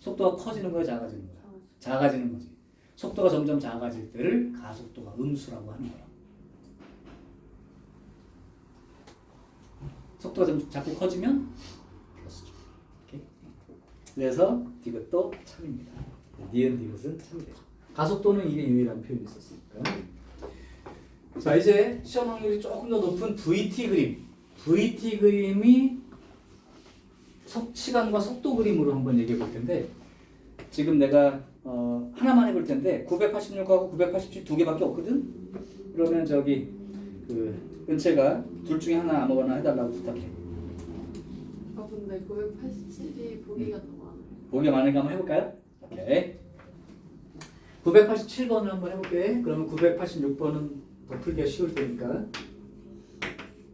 속도가 커지는 거야, 작아지는 거야? 작아지는 거지. 속도가 점점 작아질 때를 가속도가 음수라고 하는 거야. 속도가 좀 자꾸 커지면 플러스죠. 오케이? 그래서 디귿도 참입니다. 니은 디귿은 참이 되죠. 가속도는 이게 유일한 표현이 있었으니까. 자, 이제 시험 확률이 조금 더 높은 VT 그림. VT 그림이 시간과 속도 그림으로 한번 얘기해 볼 텐데 지금 내가 하나만 해볼 텐데 986하고 987 두 개밖에 없거든. 그러면 저기 그 은채가 둘 중에 하나 아무거나 해달라고 부탁해. 근데 987이 보기가 더 많아요. 보기가 많으니까 한번 해볼까요? 오케이. 987번을 한번 해볼게. 그러면 986번은 더 풀기가 쉬울 테니까.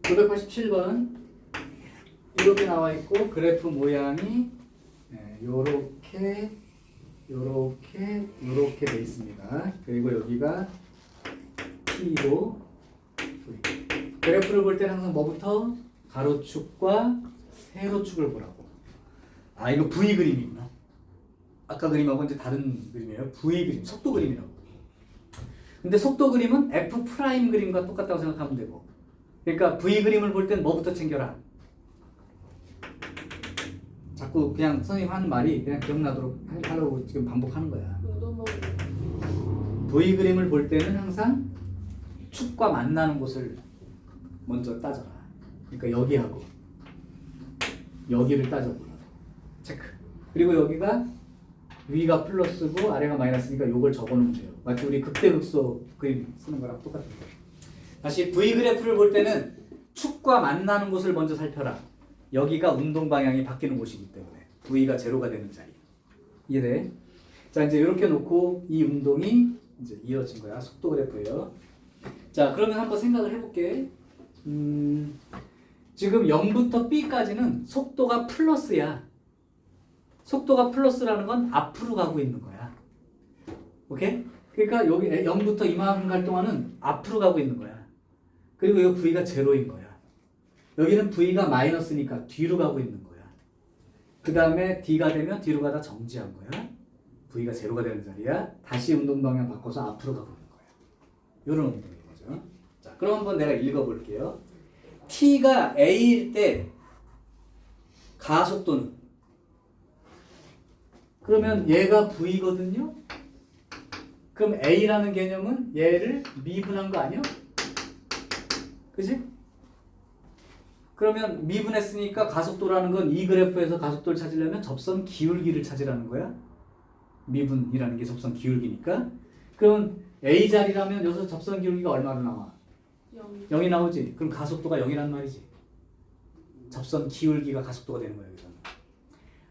987번 이렇게 나와 있고 그래프 모양이 요렇게 돼 있습니다. 그리고 여기가 T로 그래프를 볼 때는 항상 뭐부터? 가로축과 세로축을 보라고. 아 이거 V 그림이구나. 아까 그림하고 이제 다른 그림이에요. V 그림, 속도 그림이라고. 근데 속도 그림은 F 프라임 그림과 똑같다고 생각하면 되고. 그러니까 V 그림을 볼 땐 뭐부터 챙겨라? 자꾸 그냥 선생님 하는 말이 그냥 기억나도록 하려고 지금 반복하는 거야. V 그림을 볼 때는 항상 축과 만나는 곳을 먼저 따져라. 그러니까 여기하고 여기를 따져보라. 체크. 그리고 여기가 위가 플러스고 아래가 마이너스니까 요걸 적어놓으면 돼요. 마치 우리 극대극소 그림 쓰는 거랑 똑같은 거예요. 다시 V 그래프를 볼 때는 축과 만나는 곳을 먼저 살펴라. 여기가 운동 방향이 바뀌는 곳이기 때문에 V가 제로가 되는 자리. 이해돼? 자 이제 이렇게 놓고 이 운동이 이제 이어진 거야. 속도 그래프예요. 자 그러면 한번 생각을 해볼게. 지금 0부터 B까지는 속도가 플러스야. 속도가 플러스라는 건 앞으로 가고 있는 거야. 오케이? 그러니까 여기 0부터 이만큼 갈 동안은 앞으로 가고 있는 거야. 그리고 여기 V가 제로인 거야. 여기는 V가 마이너스니까 뒤로 가고 있는 거야. 그 다음에 D가 되면 뒤로 가다 정지한 거야. V가 제로가 되는 자리야. 다시 운동 방향 바꿔서 앞으로 가고 있는 거야. 이런 운동인 거죠. 자, 그럼 한번 내가 읽어볼게요. T가 A일 때 가속도는 그러면 얘가 V거든요. 그럼 A라는 개념은 얘를 미분한 거 아니야? 그지? 그러면 미분했으니까 가속도라는 건 이 그래프에서 가속도를 찾으려면 접선 기울기를 찾으라는 거야. 미분이라는 게 접선 기울기니까. 그럼 A 자리라면 여기서 접선 기울기가 얼마로 나와? 0이 나오지. 그럼 가속도가 0이란 말이지. 접선 기울기가 가속도가 되는 거야. 여기서는.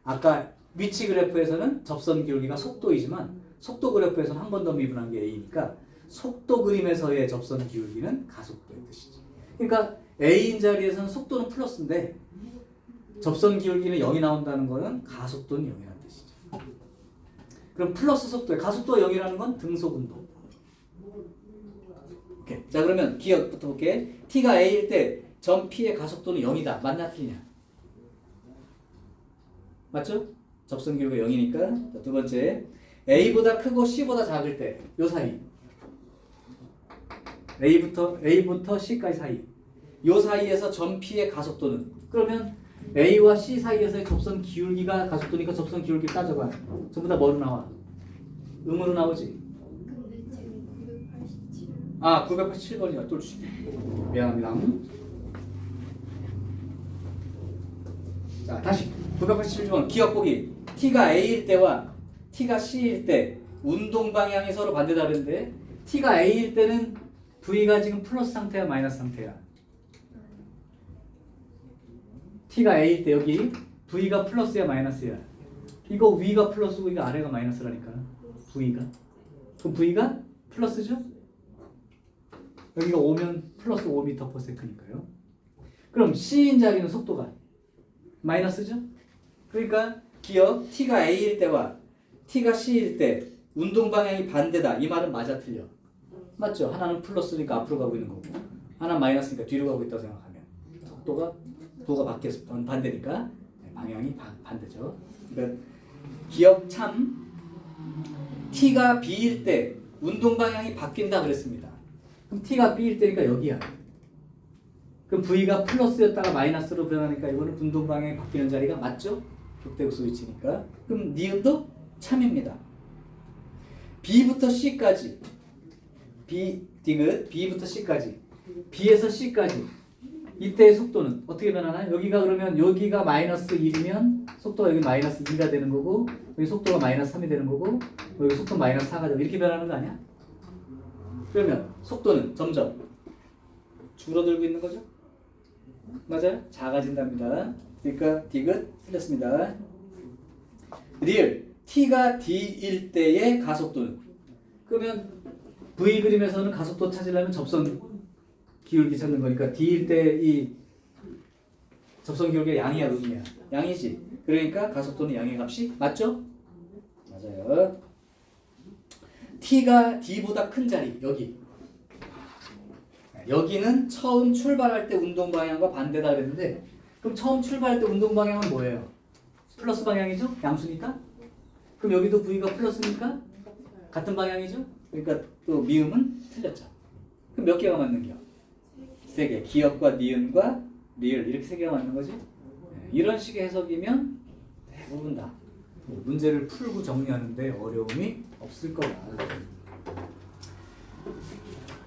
아까 위치 그래프에서는 접선 기울기가 속도이지만 속도 그래프에서는 한 번 더 미분한 게 A니까 속도 그림에서의 접선 기울기는 가속도의 뜻이지. 그러니까 A인 자리에서는 속도는 플러스인데 접선 기울기는 0이 나온다는 거는 가속도는 0이라는 뜻이죠. 그럼 플러스 속도에 가속도가 0이라는 건 등속운동. 오케이. 자 그러면 기억부터 볼게. T가 A일 때 점 P의 가속도는 0이다. 맞나 틀리냐? 맞죠? 접선 기울기가 0이니까. 자, 두 번째 A보다 크고 C보다 작을 때 요 사이 A부터 C까지 사이 요 사이에서 점 P의 가속도는 그러면 A와 C 사이에서의 접선 기울기가 가속도니까 접선 기울기 따져봐. 전부 다 뭐로 나와? 음으로 나오지? 근데 지금 987. 아 987번이야. 똘치 미안합니다. 자 다시 987번 기억 보기. T가 A일 때와 T가 C일 때 운동 방향이 서로 반대 다른데 T가 A일 때는 V가 지금 플러스 상태야 마이너스 상태야? T가 A일 때 여기 V가 플러스야 마이너스야? 이거 위가 플러스고 이거 아래가 마이너스라니까. V가 그럼 V가 플러스죠? 여기가 5면 플러스 5m/s니까요. 그럼 C인 자리는 속도가 마이너스죠? 그러니까 기억 T가 A일 때와 T가 C일 때 운동 방향이 반대다. 이 말은 맞아 틀려? 맞죠? 하나는 플러스니까 앞으로 가고 있는 거고 하나는 마이너스니까 뒤로 가고 있다고 생각하면 속도가 도가 바뀌어서 반대니까 방향이 반대죠. 그러니까 기억 참 T가 B일 때 운동 방향이 바뀐다 그랬습니다. 그럼 T가 B일 때니까 여기야. 그럼 V가 플러스였다가 마이너스로 변하니까 이거는 운동 방향이 바뀌는 자리가 맞죠? 극대극소 위치니까. 그럼 니은도 참입니다. B부터 C까지 B부터 C까지 B에서 C까지 이때의 속도는 어떻게 변하나요? 여기가 그러면 여기가 마이너스 1이면 속도가 여기 마이너스 2가 되는 거고 여기 속도가 마이너스 3이 되는 거고 여기 속도 마이너스 4가 되고 이렇게 변하는 거 아니야? 그러면 속도는 점점 줄어들고 있는 거죠? 맞아요? 작아진답니다. 그러니까 디귿 틀렸습니다. 리을 t가 d일 때의 가속도는 그러면 V 그림에서는 가속도 찾으려면 접선 기울기 찾는 거니까 d일 때 이 접선 기울기가 양이야 음이야? 양이지. 그러니까 가속도는 양의 값이 맞죠? 맞아요. t가 d보다 큰 자리 여기 여기는 처음 출발할 때 운동 방향과 반대다 그랬는데 그럼 처음 출발할 때 운동 방향은 뭐예요? 플러스 방향이죠? 양수니까? 그럼 여기도 V가 플러스니까? 같은 방향이죠? 그러니까 또 미음은 틀렸죠. 그럼 몇 개가 맞는 겨? 3개. 기역과 니은과 리을 이렇게 3개가 맞는 거지? 이런 식의 해석이면 대부분 다 문제를 풀고 정리하는데 어려움이 없을 거다.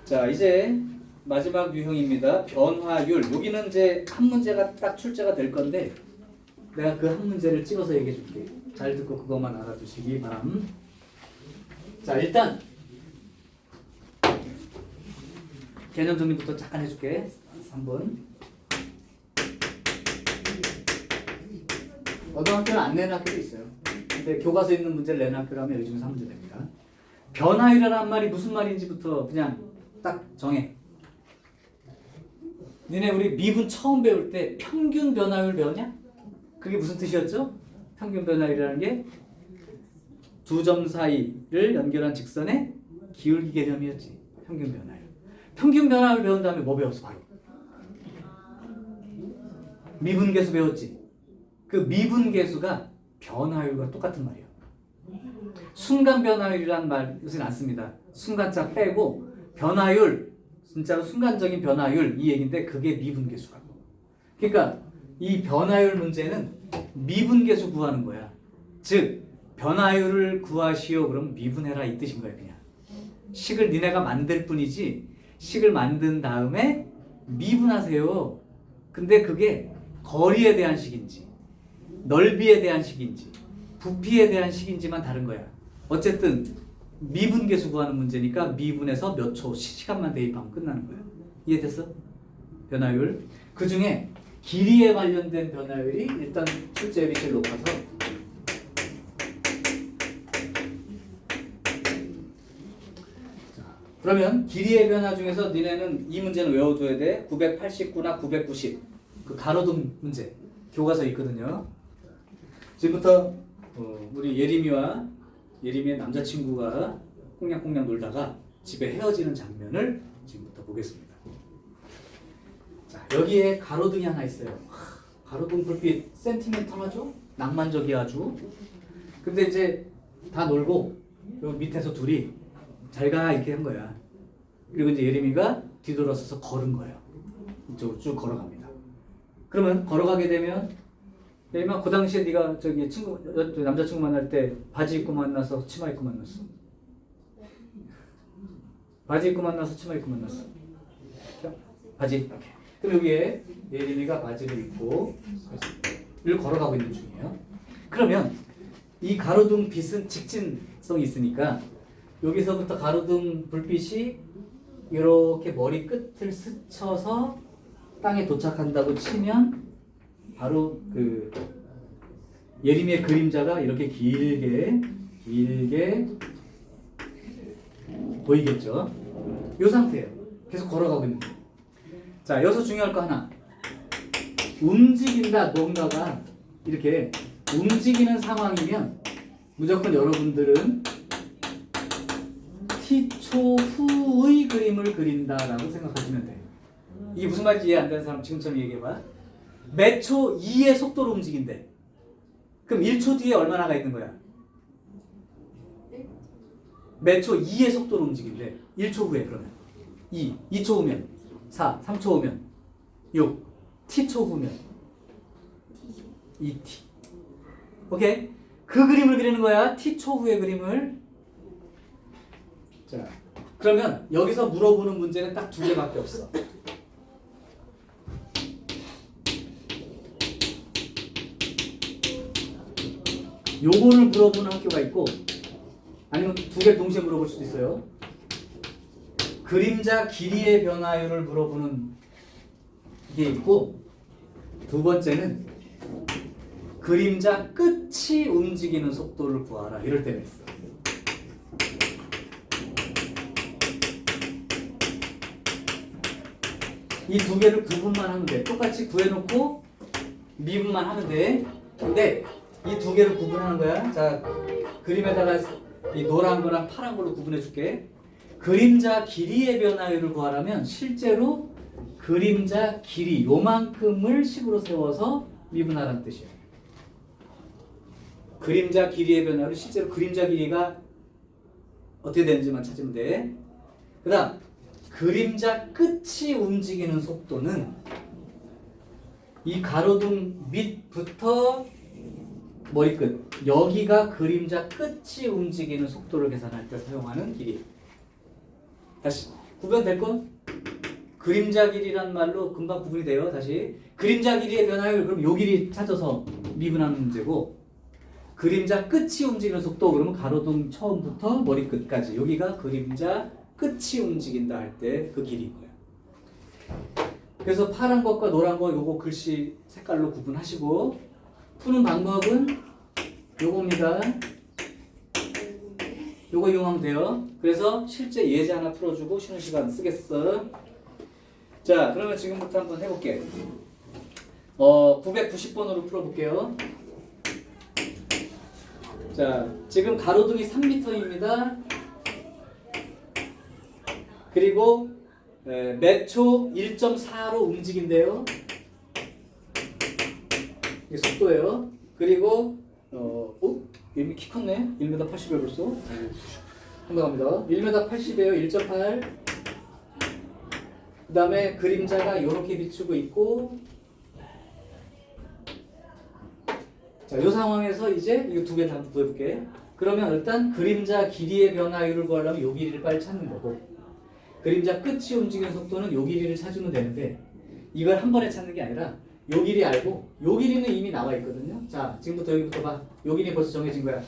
자 이제 마지막 유형입니다. 변화율. 여기는 이제 한 문제가 딱 출제가 될 건데 내가 그 한 문제를 찍어서 얘기해 줄게. 잘 듣고 그것만 알아두시기 바람. 자 일단 개념 정리부터 잠깐 해줄게. 3번. 어떤 학교는 안 내는 학교도 있어요. 근데 교과서에 있는 문제를 내는 학교라면 여기 중에서 한 문제 됩니다. 변화율이라는 말이 무슨 말인지부터 그냥 딱 정해. 니네 우리 미분 처음 배울 때 평균 변화율 배웠냐? 그게 무슨 뜻이었죠? 평균 변화율이라는 게 두 점 사이를 연결한 직선의 기울기 개념이었지. 평균 변화율. 평균 변화율 배운 다음에 뭐 배웠어? 바로 미분계수 배웠지. 그 미분계수가 변화율과 똑같은 말이에요. 순간 변화율이란 말 요새는 안 씁니다. 순간자 빼고 변화율 진짜로 순간적인 변화율 이 얘기인데 그게 미분계수라고. 그러니까 이 변화율 문제는 미분계수 구하는 거야. 즉 변화율을 구하시오 그럼 미분해라 이 뜻인 거야. 그냥 식을 니네가 만들 뿐이지 식을 만든 다음에 미분하세요. 근데 그게 거리에 대한 식인지 넓이에 대한 식인지 부피에 대한 식인지만 다른 거야. 어쨌든 미분계수 구하는 문제니까 미분해서 몇 초 시간만 대입하면 끝나는 거야. 이해됐어? 변화율. 그 중에 길이에 관련된 변화율이 일단 출제율이 제일 높아서 그러면 길이의 변화 중에서 니네는 이 문제는 외워줘야 돼. 989나 990 그 가로등 문제 교과서에 있거든요. 지금부터 우리 예림이의 남자친구가 꽁냥꽁냥 놀다가 집에 헤어지는 장면을 지금부터 보겠습니다. 자, 여기에 가로등이 하나 있어요. 가로등 불빛 센티멘털하죠? 낭만적이야 아주. 근데 이제 다 놀고 요 밑에서 둘이 잘 가 이렇게 한 거야. 그리고 이제 예림이가 뒤돌아서서 걸은 거예요. 이쪽으로 쭉 걸어갑니다. 그러면 걸어가게 되면 예림아 그 당시에 네가 저기 남자친구 만날 때 바지 입고 만나서 치마 입고 만났어? 바지 입고 만나서 치마 입고 만났어? 바지. 이렇게. 그럼 여기에 예림이가 바지를 입고 를 걸어가고 있는 중이에요. 그러면 이 가로등 빛은 직진성이 있으니까 여기서부터 가로등 불빛이 이렇게 머리 끝을 스쳐서 땅에 도착한다고 치면 바로 그 예림이의 그림자가 이렇게 길게 보이겠죠. 이 상태예요. 계속 걸어가고 있는 거예요. 자, 여기서 중요할 거 하나. 움직인다 뭔가가 이렇게 움직이는 상황이면 무조건 여러분들은 t초 후의 그림을 그린다라고 생각하시면 돼요. 이게 무슨 말인지 이해 안 되는 사람 지금처럼 얘기해봐. 몇 초 2의 속도로 움직인대. 그럼 1초 뒤에 얼마나 가 있는 거야? 몇 초 2의 속도로 움직인대. 1초 후에 그러면 2초 후면 4, 3초 후면 6, t초 후면 2t. 오케이? 그 그림을 그리는 거야. t초 후의 그림을. 자, 그러면 여기서 물어보는 문제는 딱 2개밖에 없어. 요거를 물어보는 학교가 있고 아니면 두 개 동시에 물어볼 수도 있어요. 그림자 길이의 변화율을 물어보는 게 있고 두 번째는 그림자 끝이 움직이는 속도를 구하라 이럴 때가 있어. 이 두 개를 구분만 하면 돼. 똑같이 구해놓고 미분만 하면 돼. 근데 이 두 개를 구분하는 거야. 자, 그림에다가 이 노란 거랑 파란 걸로 구분해 줄게. 그림자 길이의 변화율을 구하려면 실제로 그림자 길이 요만큼을 식으로 세워서 미분하라는 뜻이야. 그림자 길이의 변화를 실제로 그림자 길이가 어떻게 되는지만 찾으면 돼. 그 다음 그림자 끝이 움직이는 속도는 이 가로등 밑부터 머리끝 여기가 그림자 끝이 움직이는 속도를 계산할 때 사용하는 길이. 다시 구분될 건 그림자 길이란 말로 금방 구분이 돼요. 다시 그림자 길이의 변화율 그럼 요 길이 찾아서 미분하는 문제고 그림자 끝이 움직이는 속도 그러면 가로등 처음부터 머리끝까지 여기가 그림자 끝이 움직인다 할 때 그 길이인 거예요. 그래서 파란 것과 노란 거 요거 글씨 색깔로 구분하시고 푸는 방법은 요겁니다. 요거 이용하면 돼요. 그래서 실제 예제 하나 풀어주고 쉬는 시간 쓰겠어. 자, 그러면 지금부터 한번 해볼게. 990번으로 풀어볼게요. 자, 지금 가로등이 3m입니다. 그리고 매초 1.4로 움직인대요. 이게 속도예요. 그리고 이미 키 컸네. 1m 80이에요 벌써. 감사합니다. 1m 80이에요. 1.8. 그 다음에 그림자가 이렇게 비추고 있고 자, 이 상황에서 이제 이 두 개를 한번 보여볼게. 그러면 일단 그림자 길이의 변화율을 구하려면 요 길이를 빨리 찾는 거고 그림자 끝이 움직이는 속도는 요 길이를 찾으면 되는데 이걸 한 번에 찾는 게 아니라 요 길이 알고 요 길이는 이미 나와 있거든요. 자, 지금부터 여기부터 봐. 요 길이 벌써 정해진 거야.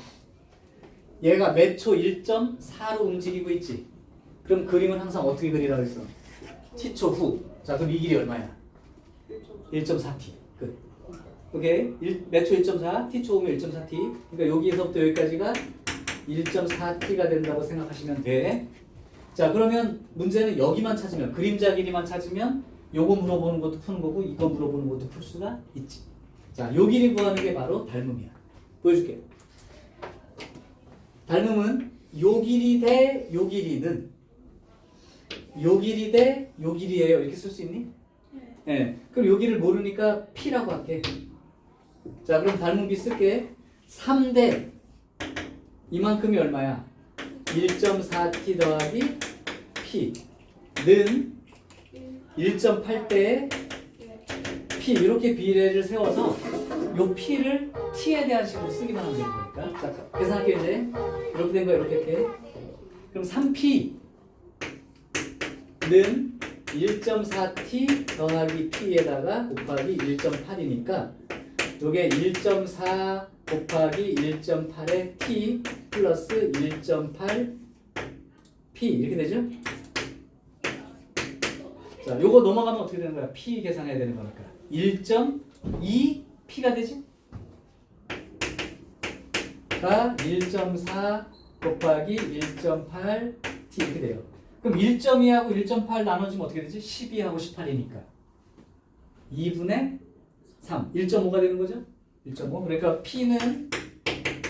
얘가 매초 1.4로 움직이고 있지. 그럼 그림은 항상 어떻게 그리라고 했어? t초 후. 자, 그럼 이 길이 얼마야? 1.4t. 끝. 오케이. 매초 1.4, t초 후면 1.4t. 그러니까 여기서부터 여기까지가 1.4t가 된다고 생각하시면 돼. 자, 그러면 문제는 여기만 찾으면 그림자 길이만 찾으면 요거 물어보는 것도 푸는 거고 이거 물어보는 것도 풀 수가 있지. 자, 요 길이 구하는 게 바로 닮음이야. 보여줄게. 닮음은 요 길이 대 요 길이는 요 길이 대 요 길이에요. 이렇게 쓸 수 있니? 네. 그럼 요 길을 모르니까 P라고 할게. 자, 그럼 닮음비 쓸게. 3대 이만큼이 얼마야? 1.4t 더하기 P는 1.8대의 P 이렇게 비례를 세워서 요 P를 T에 대한 식으로 쓰기만 하면 되는 거니까. 자, 계산할게요 이제. 이렇게 된 거 이렇게 할게. 그럼 3P는 1.4t 더하기 P에다가 곱하기 1.8이니까 요게 1.4 곱하기 1.8의 T 플러스 1.8 P 이렇게 되죠? 자, 요거 넘어가면 어떻게 되는 거야? P 계산해야 되는 거니까 1.2 P가 되지? 가 1.4 곱하기 1.8 T 이렇게 돼요. 그럼 1.2하고 1.8 나눠지면 어떻게 되지? 12하고 18이니까 2분의 3 1.5가 되는 거죠? 1.5 그러니까 P는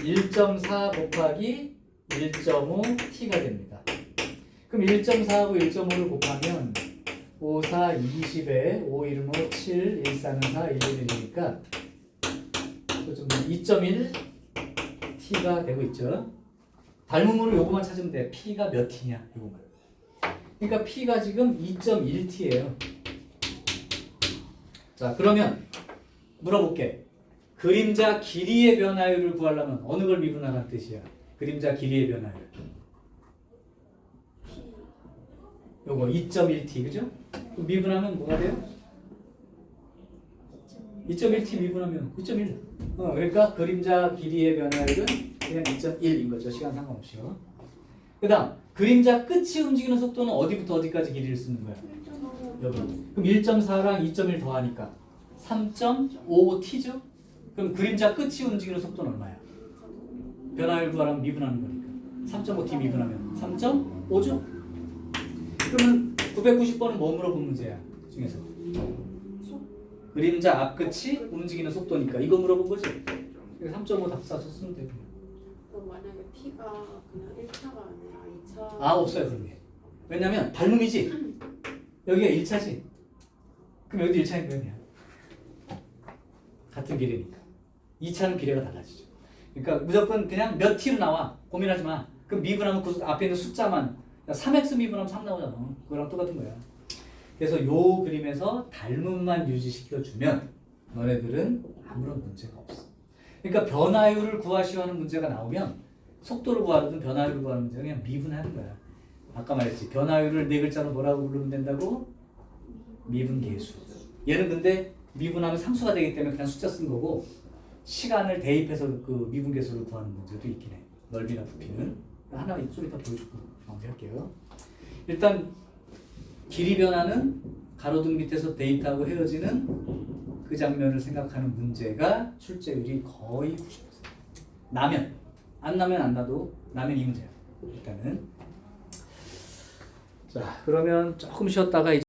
1.4 곱하기 1.5T가 됩니다. 그럼 1.4하고 1.5를 곱하면 5, 4, 20에 5, 1, 5, 7, 1, 4는 4, 1, 1, 1이니까 2.1T가 되고 있죠. 닮음으로 요거만 찾으면 돼. P가 몇 T냐 요거만. 그러니까 P가 지금 2.1T예요. 자, 그러면 물어볼게. 그림자 길이의 변화율을 구하려면 어느 걸 미분하라는 뜻이야? 그림자 길이의 변화율. 요거 2.1t 그죠? 미분하면 뭐가 돼요? 2.1t 미분하면 9.1. 그러니까 그림자 길이의 변화율은 그냥 2.1인 거죠. 시간 상관없이요. 그 다음 그림자 끝이 움직이는 속도는 어디부터 어디까지 길이를 쓰는 거야? 여기. 그럼 1.4랑 2.1 더하니까 3.55t죠? 그럼 그림자 끝이 움직이는 속도는 얼마야? 변화율 구하라면 미분하는 거니까 3.5t 미분하면 3.5죠? 그러면 990번은 뭐 물어본 문제야? 중에서 그림자 앞끝이 움직이는 속도니까 이거 물어본 거지? 3.5 답사 썼으면 되고. 그럼 만약에 T가 그냥 1차가 아니라 2차. 아 없어요 그런 게. 왜냐면 닮음이지. 여기가 1차지. 그럼 여기도 1차니까 그냥 같은 길이니까. 2차는 비례가 달라지죠. 그러니까 무조건 그냥 몇 T로 나와. 고민하지 마. 그럼 미분하면 그 앞에 있는 숫자만 3x 미분하면 3 나오잖아. 그거랑 똑같은 거야. 그래서 요 그림에서 닮음만 유지시켜주면 너네들은 아무런 문제가 없어. 그러니까 변화율을 구하시오 하는 문제가 나오면 속도를 구하든 변화율을 구하는 문제는 그냥 미분하는 거야. 아까 말했지. 변화율을 네 글자로 뭐라고 부르면 된다고? 미분계수. 얘는 근데 미분하면 상수가 되기 때문에 그냥 숫자 쓴 거고 시간을 대입해서 그 미분계수를 구하는 문제도 있긴 해. 넓이나 부피는. 하나 좀 이따 보여주고 마무리할게요. 일단 길이 변화는 가로등 밑에서 데이트하고 헤어지는 그 장면을 생각하는 문제가 출제율이 거의 90%. 나면 안 나면 안 나도 나면 이 문제야. 일단은 자 그러면 조금 쉬었다가 이제